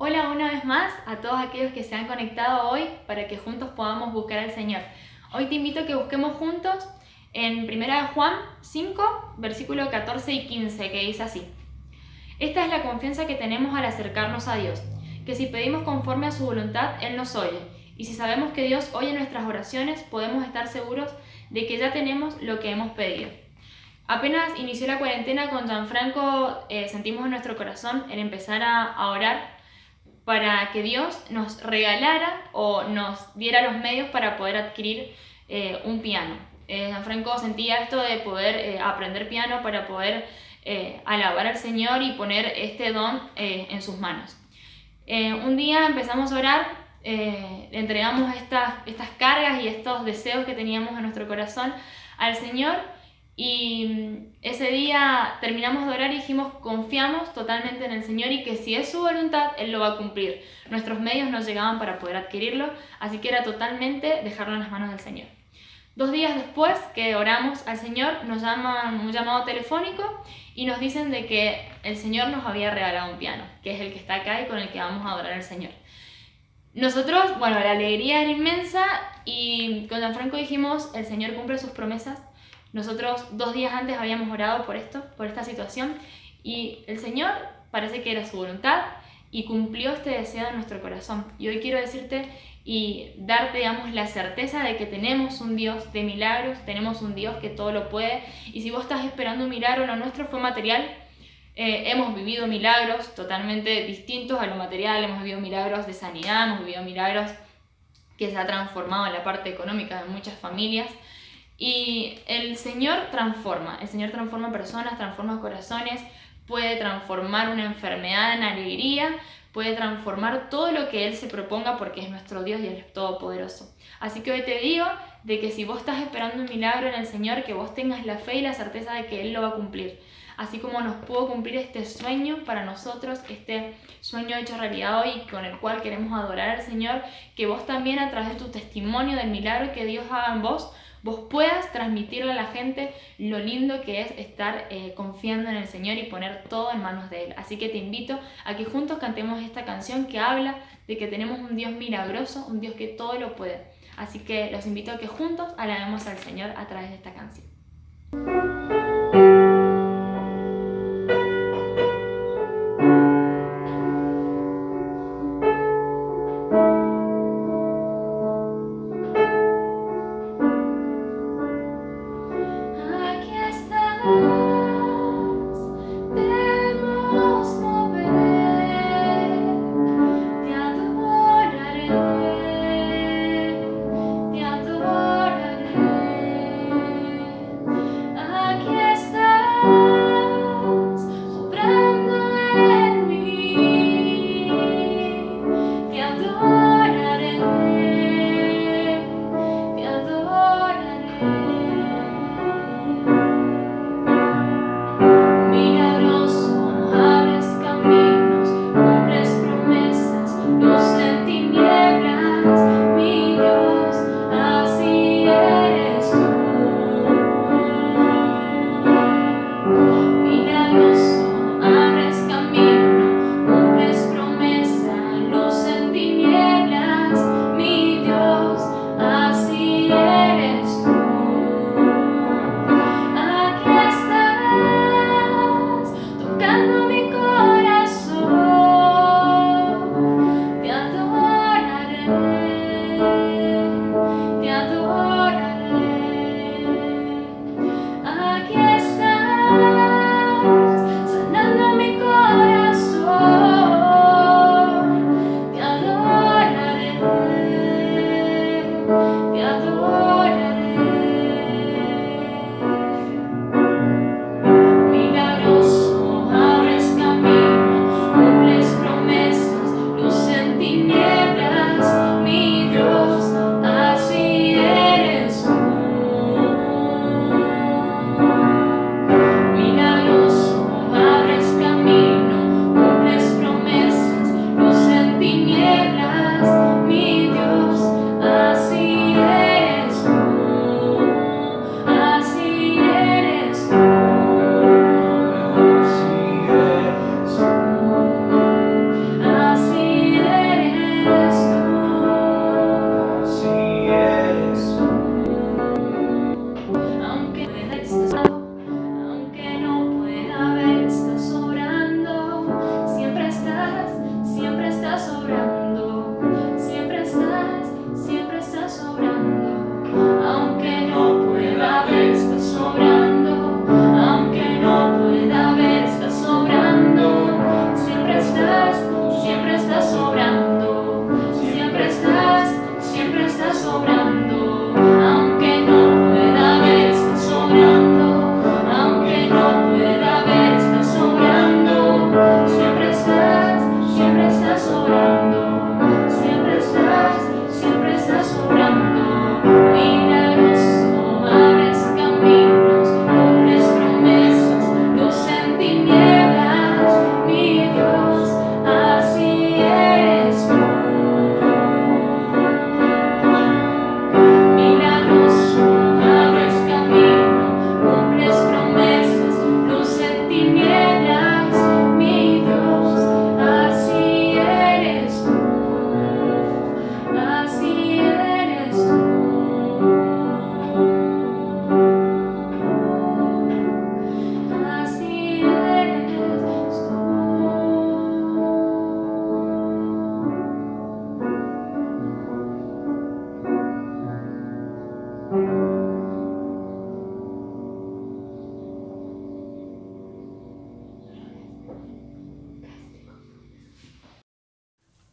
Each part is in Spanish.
Hola una vez más a todos aquellos que se han conectado hoy para que juntos podamos buscar al Señor. Hoy te invito a que busquemos juntos en 1 Juan 5, versículo 14 y 15, que dice así: Esta es la confianza que tenemos al acercarnos a Dios, que si pedimos conforme a su voluntad, Él nos oye. Y si sabemos que Dios oye nuestras oraciones, podemos estar seguros de que ya tenemos lo que hemos pedido. Apenas inició la cuarentena con Gianfranco, sentimos en nuestro corazón el empezar a orar para que Dios nos regalara o nos diera los medios para poder adquirir un piano. Gianfranco sentía esto de poder aprender piano para poder alabar al Señor y poner este don en sus manos. Un día empezamos a orar, le entregamos estas cargas y estos deseos que teníamos en nuestro corazón al Señor. Y ese día terminamos de orar y dijimos, confiamos totalmente en el Señor y que si es su voluntad, Él lo va a cumplir. Nuestros medios no llegaban para poder adquirirlo, así que era totalmente dejarlo en las manos del Señor. 2 días después que oramos al Señor, nos llaman un llamado telefónico y nos dicen de que el Señor nos había regalado un piano, que es el que está acá y con el que vamos a adorar al Señor. Nosotros, la alegría era inmensa y con Gianfranco dijimos, el Señor cumple sus promesas. Nosotros 2 días antes habíamos orado por esta situación, y el Señor parece que era su voluntad y cumplió este deseo en nuestro corazón. Y hoy quiero decirte y darte, la certeza de que tenemos un Dios de milagros, tenemos un Dios que todo lo puede, y si vos estás esperando un milagro, lo nuestro fue material. Hemos vivido milagros totalmente distintos a lo material, hemos vivido milagros de sanidad, hemos vivido milagros que se ha transformado en la parte económica de muchas familias. Y el Señor transforma personas, transforma corazones, puede transformar una enfermedad en alegría, puede transformar todo lo que Él se proponga porque es nuestro Dios y Él es todopoderoso. Así que hoy te digo de que si vos estás esperando un milagro en el Señor, que vos tengas la fe y la certeza de que Él lo va a cumplir. Así como nos pudo cumplir este sueño para nosotros, este sueño hecho realidad hoy con el cual queremos adorar al Señor, que vos también a través de tu testimonio del milagro que Dios haga en vos puedas transmitirle a la gente lo lindo que es estar confiando en el Señor y poner todo en manos de Él. Así que te invito a que juntos cantemos esta canción que habla de que tenemos un Dios milagroso, un Dios que todo lo puede. Así que los invito a que juntos alabemos al Señor a través de esta canción.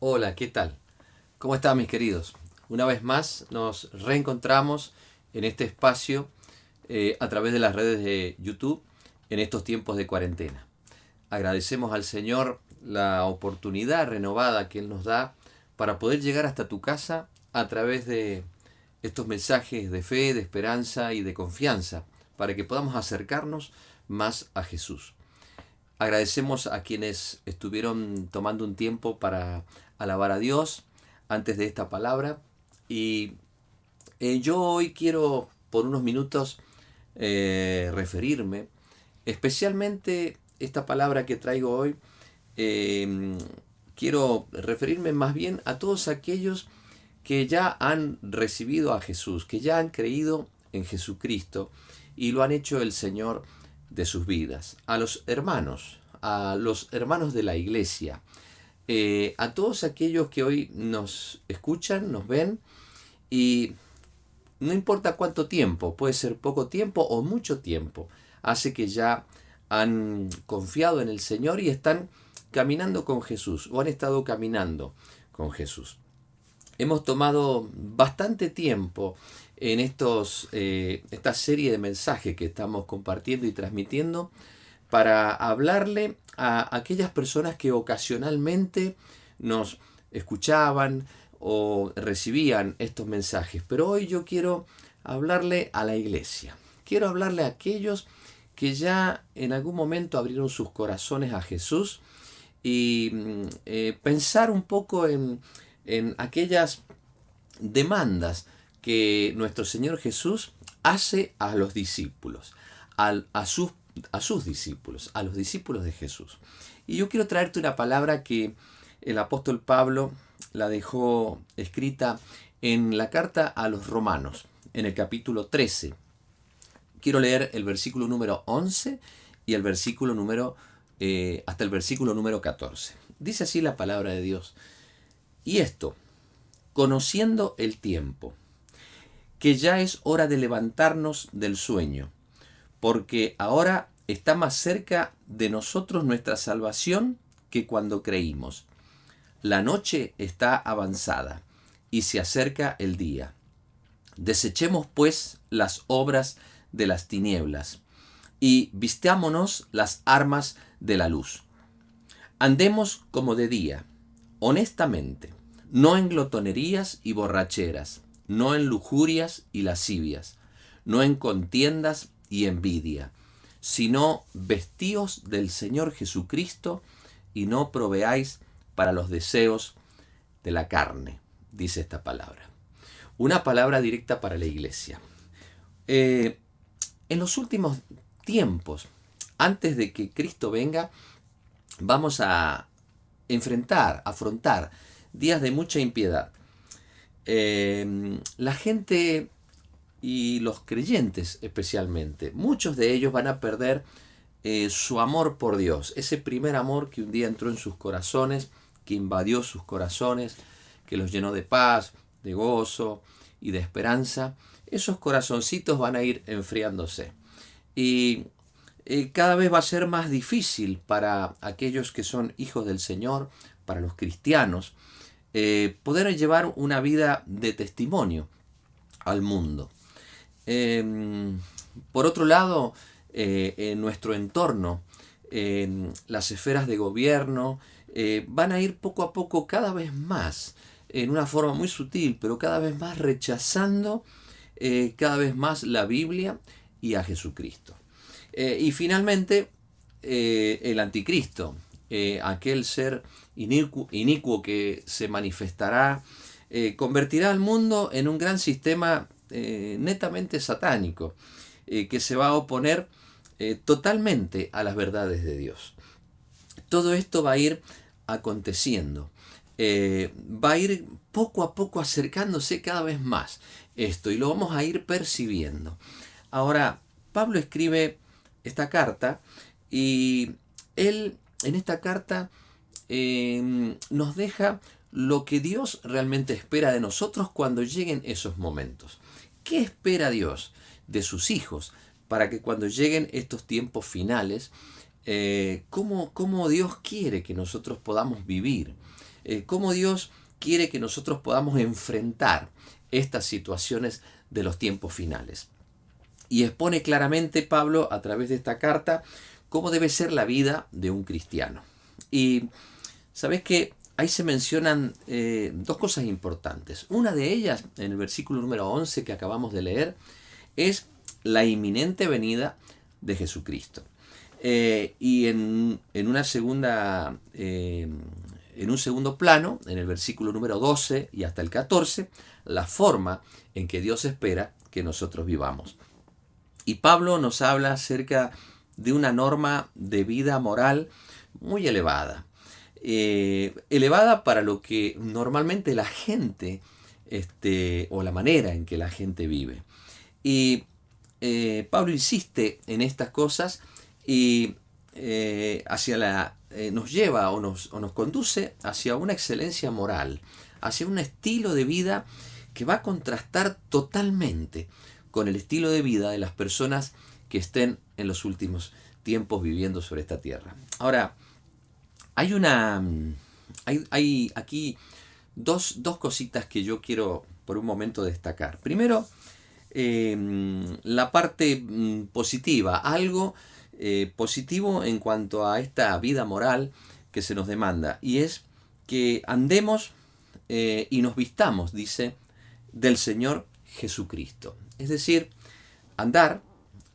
Hola, ¿qué tal? ¿Cómo están mis queridos? Una vez más nos reencontramos en este espacio a través de las redes de YouTube en estos tiempos de cuarentena. Agradecemos al Señor la oportunidad renovada que Él nos da para poder llegar hasta tu casa a través de estos mensajes de fe, de esperanza y de confianza, para que podamos acercarnos más a Jesús. Agradecemos a quienes estuvieron tomando un tiempo para alabar a Dios antes de esta palabra. Y yo hoy quiero por unos minutos referirme, especialmente esta palabra que traigo hoy, quiero referirme más bien a todos aquellos que ya han recibido a Jesús, que ya han creído en Jesucristo y lo han hecho el Señor de sus vidas, a los hermanos de la iglesia, a todos aquellos que hoy nos escuchan, nos ven y no importa cuánto tiempo, puede ser poco tiempo o mucho tiempo, hace que ya han confiado en el Señor y están caminando con Jesús o han estado caminando con Jesús. Hemos tomado bastante tiempo en esta serie de mensajes que estamos compartiendo y transmitiendo para hablarle a aquellas personas que ocasionalmente nos escuchaban o recibían estos mensajes. Pero hoy yo quiero hablarle a la iglesia. Quiero hablarle a aquellos que ya en algún momento abrieron sus corazones a Jesús y pensar un poco en aquellas demandas que nuestro Señor Jesús hace a los discípulos, a sus discípulos, a los discípulos de Jesús. Y yo quiero traerte una palabra que el apóstol Pablo la dejó escrita en la carta a los Romanos, en el capítulo 13. Quiero leer el versículo número 11 y el versículo hasta el versículo número 14. Dice así la palabra de Dios. Y esto, conociendo el tiempo, que ya es hora de levantarnos del sueño, porque ahora está más cerca de nosotros nuestra salvación que cuando creímos. La noche está avanzada y se acerca el día. Desechemos pues las obras de las tinieblas y vistámonos las armas de la luz. Andemos como de día, honestamente, no en glotonerías y borracheras, no en lujurias y lascivias, no en contiendas y envidia, sino vestíos del Señor Jesucristo y no proveáis para los deseos de la carne, dice esta palabra. Una palabra directa para la iglesia. En los últimos tiempos, antes de que Cristo venga, vamos a afrontar días de mucha impiedad. La gente y los creyentes especialmente, muchos de ellos van a perder su amor por Dios, ese primer amor que un día entró en sus corazones, que invadió sus corazones, que los llenó de paz, de gozo y de esperanza. Esos corazoncitos van a ir enfriándose y cada vez va a ser más difícil para aquellos que son hijos del Señor, para los cristianos, poder llevar una vida de testimonio al mundo. Por otro lado, en nuestro entorno, las esferas de gobierno van a ir poco a poco cada vez más, en una forma muy sutil, pero cada vez más rechazando cada vez más la Biblia y a Jesucristo. Y finalmente, el anticristo, aquel ser inicuo que se manifestará, convertirá al mundo en un gran sistema netamente satánico, que se va a oponer totalmente a las verdades de Dios. Todo esto va a ir aconteciendo, va a ir poco a poco acercándose cada vez más esto y lo vamos a ir percibiendo. Ahora, Pablo escribe esta carta y él en esta carta nos deja lo que Dios realmente espera de nosotros cuando lleguen esos momentos. ¿Qué espera Dios de sus hijos para que cuando lleguen estos tiempos finales cómo Dios quiere que nosotros podamos vivir, cómo Dios quiere que nosotros podamos enfrentar estas situaciones de los tiempos finales. Y expone claramente Pablo a través de esta carta cómo debe ser la vida de un cristiano. Y sabes que ahí se mencionan dos cosas importantes. Una de ellas, en el versículo número 11 que acabamos de leer, es la inminente venida de Jesucristo. Y en una segunda, en un segundo plano, en el versículo número 12 y hasta el 14, la forma en que Dios espera que nosotros vivamos. Y Pablo nos habla acerca de una norma de vida moral muy elevada. Elevada para lo que normalmente la gente, o la manera en que la gente vive. Y Pablo insiste en estas cosas y nos lleva o nos conduce hacia una excelencia moral, hacia un estilo de vida que va a contrastar totalmente con el estilo de vida de las personas que estén en los últimos tiempos viviendo sobre esta tierra. Ahora, hay aquí dos cositas que yo quiero por un momento destacar. Primero, la parte positiva, algo positivo en cuanto a esta vida moral que se nos demanda, y es que andemos y nos vistamos, dice, del Señor Jesucristo. Es decir, andar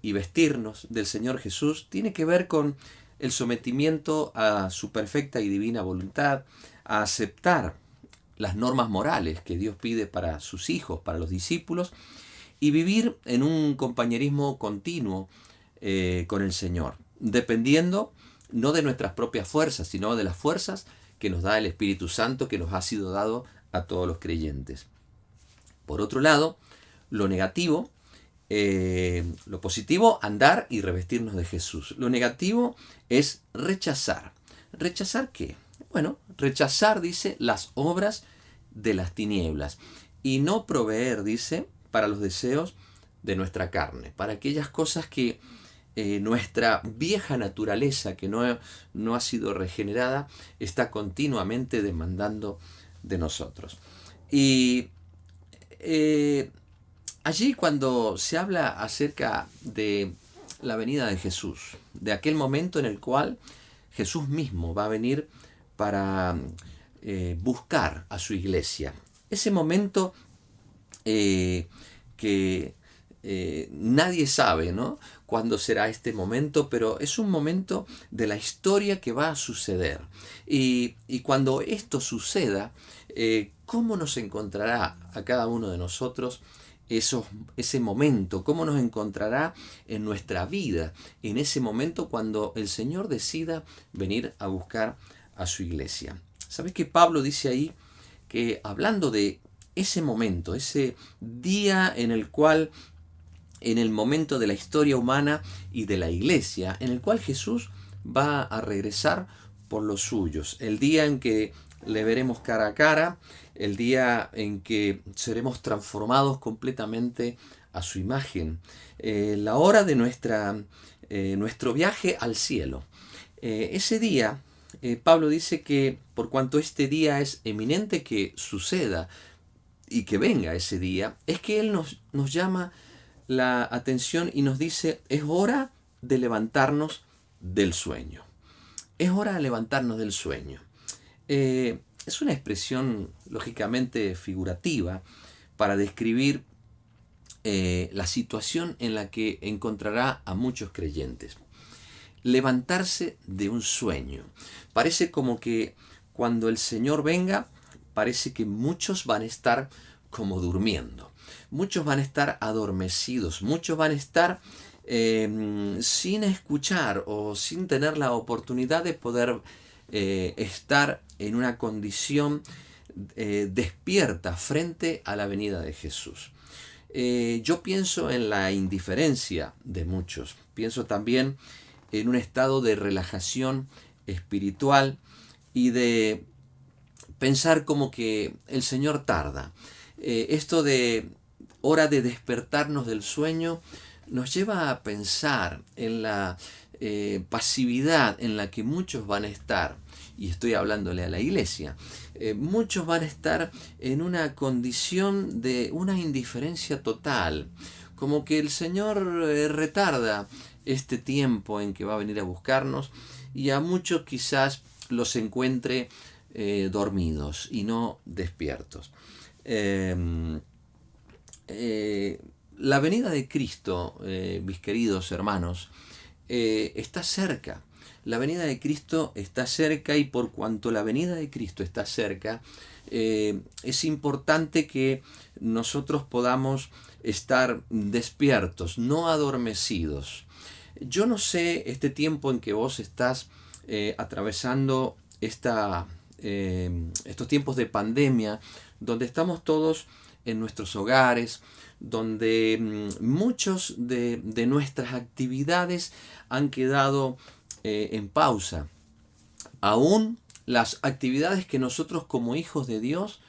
y vestirnos del Señor Jesús tiene que ver con el sometimiento a su perfecta y divina voluntad, a aceptar las normas morales que Dios pide para sus hijos, para los discípulos, y vivir en un compañerismo continuo con el Señor, dependiendo no de nuestras propias fuerzas, sino de las fuerzas que nos da el Espíritu Santo, que nos ha sido dado a todos los creyentes. Por otro lado, lo negativo, lo positivo, andar y revestirnos de Jesús. Lo negativo es rechazar. ¿Rechazar qué? Bueno, rechazar, dice, las obras de las tinieblas y no proveer, dice, para los deseos de nuestra carne, para aquellas cosas que nuestra vieja naturaleza, que no ha sido regenerada, está continuamente demandando de nosotros. Y allí cuando se habla acerca de la venida de Jesús, de aquel momento en el cual Jesús mismo va a venir para buscar a su iglesia, ese momento que nadie sabe, ¿no?, cuándo será este momento, pero es un momento de la historia que va a suceder. Y cuando esto suceda, ¿cómo nos encontrará a cada uno de nosotros ese momento? ¿Cómo nos encontrará en nuestra vida en ese momento cuando el Señor decida venir a buscar a su iglesia? ¿Sabes que Pablo dice ahí que, hablando de ese momento, ese día en el cual, en el momento de la historia humana y de la iglesia, en el cual Jesús va a regresar por los suyos, el día en que le veremos cara a cara, el día en que seremos transformados completamente a su imagen, la hora de nuestro viaje al cielo. Ese día, Pablo dice que por cuanto este día es eminente que suceda y que venga ese día, es que Él nos llama la atención y nos dice: es hora de levantarnos del sueño. Es hora de levantarnos del sueño. Es una expresión lógicamente figurativa para describir la situación en la que encontrará a muchos creyentes. Levantarse de un sueño. Parece como que cuando el Señor venga, parece que muchos van a estar como durmiendo. Muchos van a estar adormecidos. Muchos van a estar sin escuchar o sin tener la oportunidad de poder estar en una condición despierta frente a la venida de Jesús. Yo pienso en la indiferencia de muchos. Pienso también en un estado de relajación espiritual y de pensar como que el Señor tarda. Esto de hora de despertarnos del sueño nos lleva a pensar en la pasividad en la que muchos van a estar, y estoy hablándole a la iglesia, muchos van a estar en una condición de una indiferencia total, como que el Señor retarda este tiempo en que va a venir a buscarnos, y a muchos quizás los encuentre dormidos y no despiertos. La venida de Cristo, mis queridos hermanos, está cerca. La venida de Cristo está cerca, y por cuanto la venida de Cristo está cerca, es importante que nosotros podamos estar despiertos, no adormecidos. Yo no sé este tiempo en que vos estás atravesando estos tiempos de pandemia, donde estamos todos en nuestros hogares, donde muchos de nuestras actividades han quedado en pausa. Aún las actividades que nosotros como hijos de Dios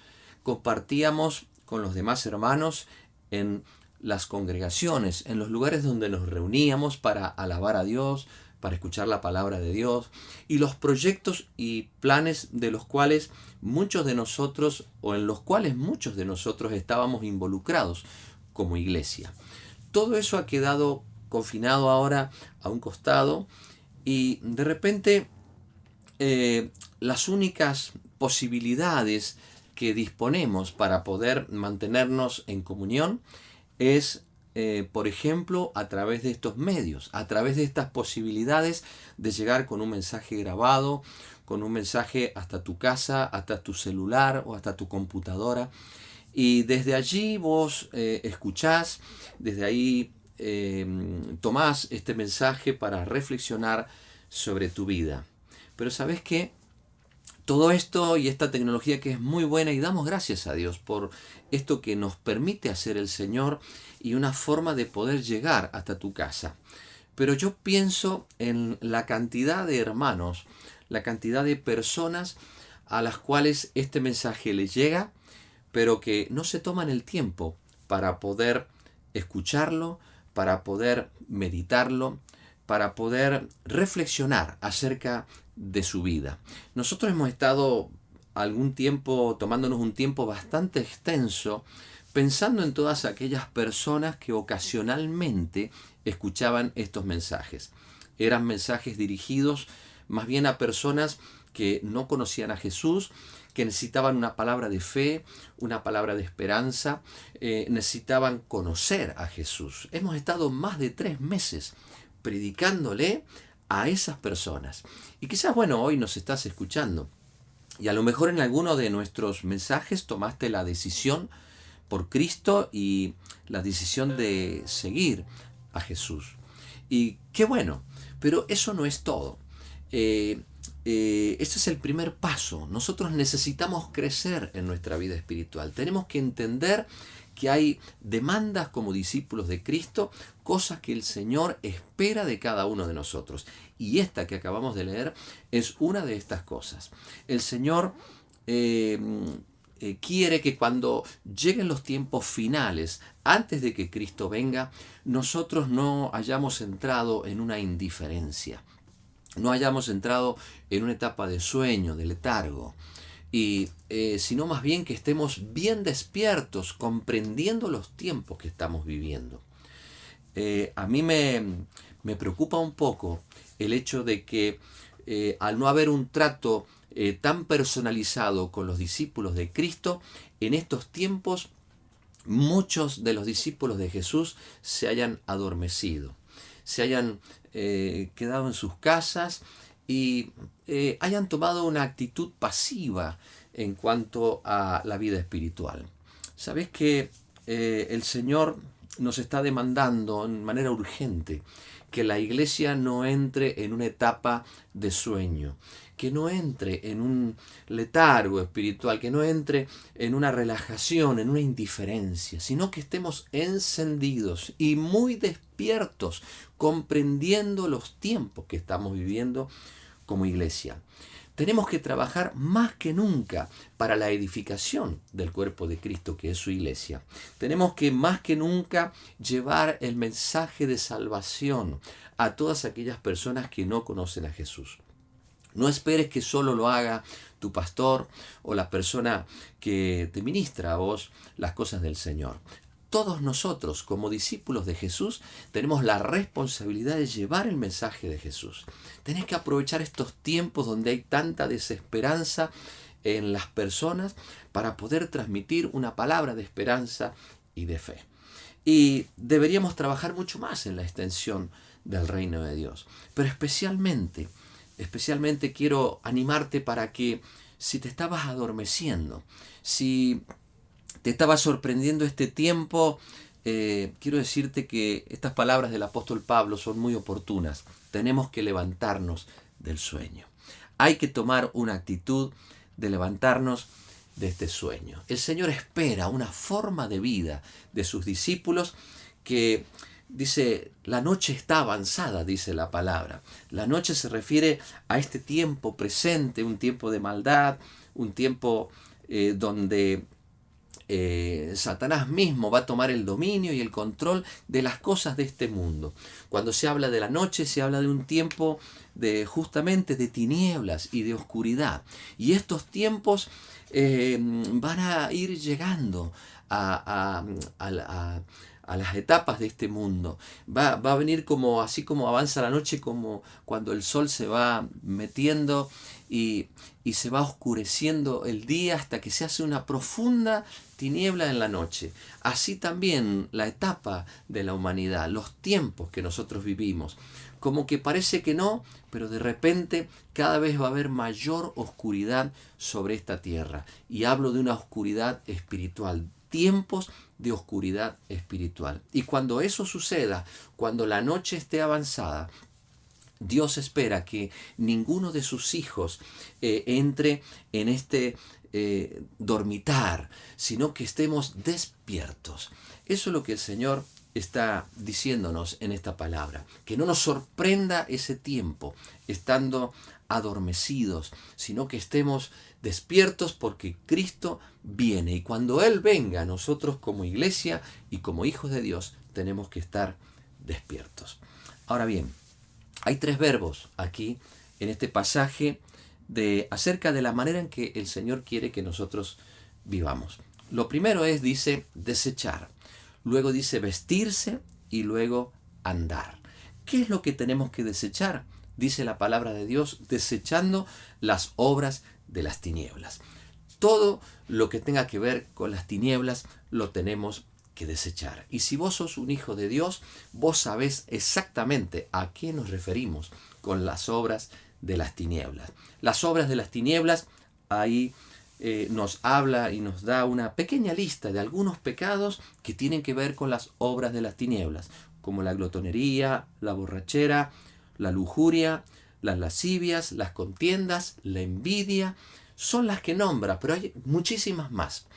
compartíamos con los demás hermanos en las congregaciones, en los lugares donde nos reuníamos para alabar a Dios, para escuchar la palabra de Dios, y los proyectos y planes de los cuales muchos de nosotros, o en los cuales muchos de nosotros estábamos involucrados como iglesia. Todo eso ha quedado confinado ahora a un costado, y de repente las únicas posibilidades que disponemos para poder mantenernos en comunión es, por ejemplo, a través de estos medios, a través de estas posibilidades de llegar con un mensaje grabado, con un mensaje hasta tu casa, hasta tu celular o hasta tu computadora. Y desde allí vos escuchás, desde ahí tomás este mensaje para reflexionar sobre tu vida. Pero ¿sabés qué? Todo esto y esta tecnología que es muy buena, y damos gracias a Dios por esto que nos permite hacer el Señor y una forma de poder llegar hasta tu casa. Pero yo pienso en la cantidad de hermanos, la cantidad de personas a las cuales este mensaje les llega, pero que no se toman el tiempo para poder escucharlo, para poder meditarlo, para poder reflexionar acerca de su vida. Nosotros hemos estado algún tiempo, tomándonos un tiempo bastante extenso, pensando en todas aquellas personas que ocasionalmente escuchaban estos mensajes. Eran mensajes dirigidos más bien a personas que no conocían a Jesús, que necesitaban una palabra de fe, una palabra de esperanza, necesitaban conocer a Jesús. Hemos estado más de 3 meses predicándole a esas personas. Y quizás, bueno, hoy nos estás escuchando y a lo mejor en alguno de nuestros mensajes tomaste la decisión por Cristo y la decisión de seguir a Jesús. Y qué bueno, pero eso no es todo. Este es el primer paso. Nosotros necesitamos crecer en nuestra vida espiritual. Tenemos que entender que hay demandas como discípulos de Cristo, cosas que el Señor espera de cada uno de nosotros. Y esta que acabamos de leer es una de estas cosas. El Señor quiere que cuando lleguen los tiempos finales, antes de que Cristo venga, nosotros no hayamos entrado en una indiferencia, no hayamos entrado en una etapa de sueño, de letargo, y sino más bien que estemos bien despiertos, comprendiendo los tiempos que estamos viviendo. A mí me preocupa un poco el hecho de que al no haber un trato tan personalizado con los discípulos de Cristo, en estos tiempos muchos de los discípulos de Jesús se hayan adormecido, se hayan quedado en sus casas y hayan tomado una actitud pasiva en cuanto a la vida espiritual. Sabés que el Señor nos está demandando en manera urgente que la iglesia no entre en una etapa de sueño, que no entre en un letargo espiritual, que no entre en una relajación, en una indiferencia, sino que estemos encendidos y muy despiertos, comprendiendo los tiempos que estamos viviendo como iglesia. Tenemos que trabajar más que nunca para la edificación del cuerpo de Cristo, que es su iglesia. Tenemos que más que nunca llevar el mensaje de salvación a todas aquellas personas que no conocen a Jesús. No esperes que solo lo haga tu pastor o la persona que te ministra a vos las cosas del Señor. Todos nosotros, como discípulos de Jesús, tenemos la responsabilidad de llevar el mensaje de Jesús. Tenés que aprovechar estos tiempos donde hay tanta desesperanza en las personas para poder transmitir una palabra de esperanza y de fe. Y deberíamos trabajar mucho más en la extensión del reino de Dios. Pero especialmente quiero animarte para que si te estabas adormeciendo, si te estaba sorprendiendo este tiempo, quiero decirte que estas palabras del apóstol Pablo son muy oportunas. Tenemos que levantarnos del sueño. Hay que tomar una actitud de levantarnos de este sueño. El Señor espera una forma de vida de sus discípulos que dice, la noche está avanzada, dice la palabra. La noche se refiere a este tiempo presente, un tiempo de maldad, un tiempo donde Satanás mismo va a tomar el dominio y el control de las cosas de este mundo. Cuando se habla de la noche, se habla de un tiempo justamente de tinieblas y de oscuridad. Y estos tiempos van a ir llegando a las etapas de este mundo. Va a venir así como avanza la noche, como cuando el sol se va metiendo y se va oscureciendo el día hasta que se hace una profunda tiniebla en la noche. Así también la etapa de la humanidad, los tiempos que nosotros vivimos. Como que parece que no, pero de repente cada vez va a haber mayor oscuridad sobre esta tierra. Y hablo de una oscuridad espiritual, tiempos de oscuridad espiritual. Y cuando eso suceda, cuando la noche esté avanzada, Dios espera que ninguno de sus hijos entre en este dormitar, sino que estemos despiertos. Eso es lo que el Señor está diciéndonos en esta palabra. Que no nos sorprenda ese tiempo estando adormecidos, sino que estemos despiertos porque Cristo viene. Y cuando Él venga, nosotros como iglesia y como hijos de Dios tenemos que estar despiertos. Ahora bien, hay 3 verbos aquí en este pasaje acerca de la manera en que el Señor quiere que nosotros vivamos. Lo primero dice desechar, luego dice vestirse y luego andar. ¿Qué es lo que tenemos que desechar? Dice la palabra de Dios, desechando las obras de las tinieblas. Todo lo que tenga que ver con las tinieblas lo tenemos que desechar. Y si vos sos un hijo de Dios, vos sabés exactamente a qué nos referimos con las obras de las tinieblas. Las obras de las tinieblas, ahí nos habla y nos da una pequeña lista de algunos pecados que tienen que ver con las obras de las tinieblas, como la glotonería, la borrachera, la lujuria, las lascivias, las contiendas, la envidia, son las que nombra, pero hay muchísimas más.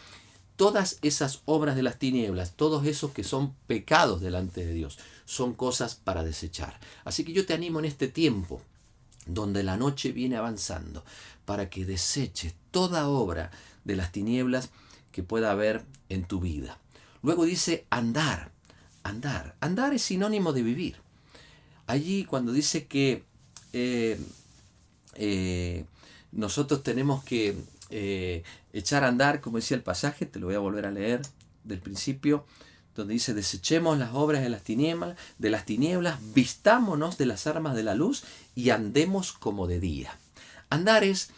Todas esas obras de las tinieblas, todos esos que son pecados delante de Dios, son cosas para desechar. Así que yo te animo en este tiempo, donde la noche viene avanzando, para que deseches toda obra de las tinieblas que pueda haber en tu vida. Luego dice andar. Andar es sinónimo de vivir. Allí cuando dice que nosotros tenemos que echar a andar, como decía el pasaje, te lo voy a volver a leer del principio, donde dice, desechemos las obras de las tinieblas, vistámonos de las armas de la luz y andemos como de día. Andar es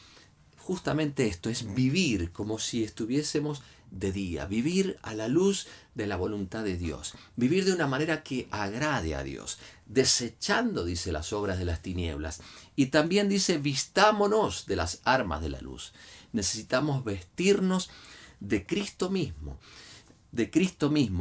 justamente esto, es vivir como si estuviésemos de día, vivir a la luz de la voluntad de Dios, vivir de una manera que agrade a Dios, desechando, dice, las obras de las tinieblas. Y también dice, vistámonos de las armas de la luz. Necesitamos vestirnos de Cristo mismo,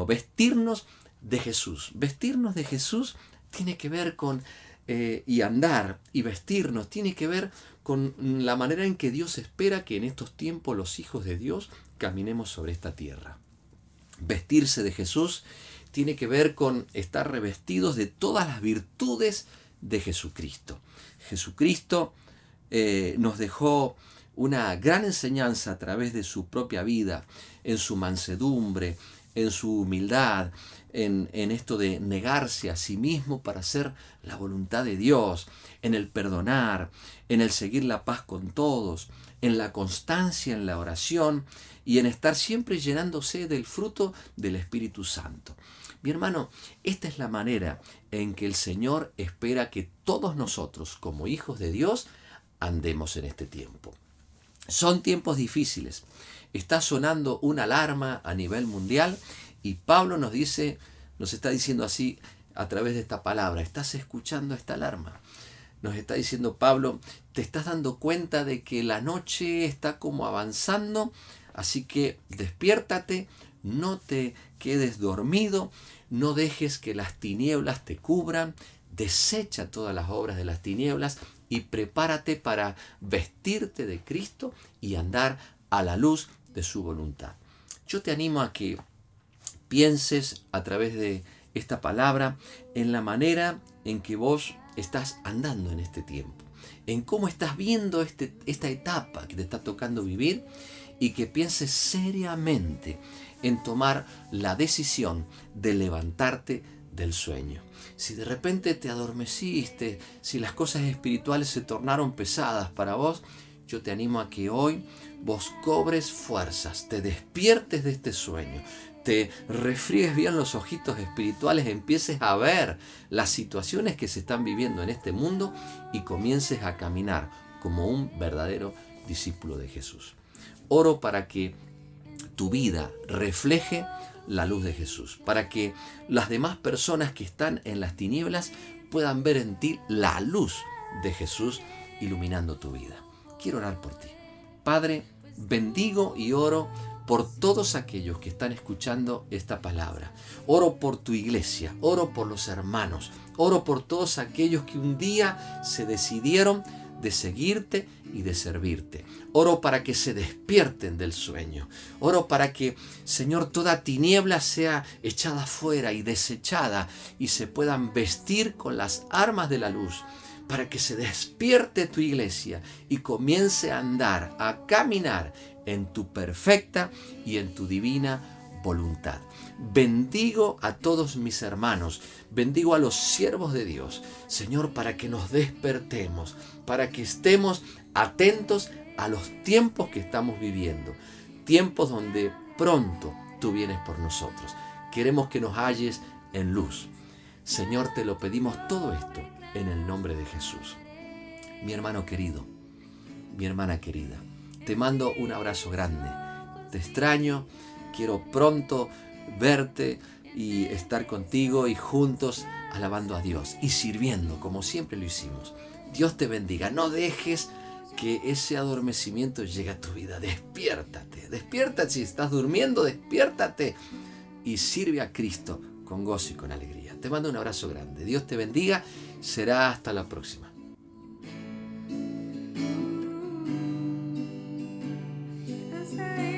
vestirnos de Jesús. Vestirnos de Jesús tiene que ver con, y andar y vestirnos, tiene que ver con la manera en que Dios espera que en estos tiempos los hijos de Dios caminemos sobre esta tierra. Vestirse de Jesús tiene que ver con estar revestidos de todas las virtudes de Jesucristo. Jesucristo nos dejó una gran enseñanza a través de su propia vida, en su mansedumbre, en su humildad, en esto de negarse a sí mismo para hacer la voluntad de Dios, en el perdonar, en el seguir la paz con todos, en la constancia en la oración y en estar siempre llenándose del fruto del Espíritu Santo. Mi hermano, esta es la manera en que el Señor espera que todos nosotros, como hijos de Dios, andemos en este tiempo. Son tiempos difíciles. Está sonando una alarma a nivel mundial y Pablo nos está diciendo así a través de esta palabra: ¿estás escuchando esta alarma? Nos está diciendo Pablo: te estás dando cuenta de que la noche está como avanzando, así que despiértate, no te quedes dormido, no dejes que las tinieblas te cubran, desecha todas las obras de las tinieblas y prepárate para vestirte de Cristo y andar a la luz de su voluntad. Yo te animo a que pienses a través de esta palabra en la manera en que vos estás andando en este tiempo, en cómo estás viendo esta etapa que te está tocando vivir, y que pienses seriamente en tomar la decisión de levantarte del sueño. Si de repente te adormeciste, si las cosas espirituales se tornaron pesadas para vos, yo te animo a que hoy vos cobres fuerzas, te despiertes de este sueño, te refriegues bien los ojitos espirituales, empieces a ver las situaciones que se están viviendo en este mundo y comiences a caminar como un verdadero discípulo de Jesús. Oro para que tu vida refleje la luz de Jesús, para que las demás personas que están en las tinieblas puedan ver en ti la luz de Jesús iluminando tu vida. Quiero orar por ti. Padre, bendigo y oro por todos aquellos que están escuchando esta palabra. Oro por tu iglesia, oro por los hermanos, oro por todos aquellos que un día se decidieron de seguirte y de servirte. Oro para que se despierten del sueño. Oro para que, Señor, toda tiniebla sea echada fuera y desechada y se puedan vestir con las armas de la luz, para que se despierte tu iglesia y comience a andar, a caminar en tu perfecta y en tu divina voluntad. Bendigo a todos mis hermanos, bendigo a los siervos de Dios, Señor, para que nos despertemos, para que estemos atentos a los tiempos que estamos viviendo, tiempos donde pronto tú vienes por nosotros. Queremos que nos halles en luz. Señor, te lo pedimos todo esto en el nombre de Jesús. Mi hermano querido, mi hermana querida, te mando un abrazo grande. Te extraño, quiero pronto verte y estar contigo y juntos alabando a Dios y sirviendo como siempre lo hicimos. Dios te bendiga. No dejes que ese adormecimiento llegue a tu vida. Despiértate, despiértate. Si estás durmiendo, despiértate y sirve a Cristo con gozo y con alegría. Te mando un abrazo grande. Dios te bendiga. Será hasta la próxima. Say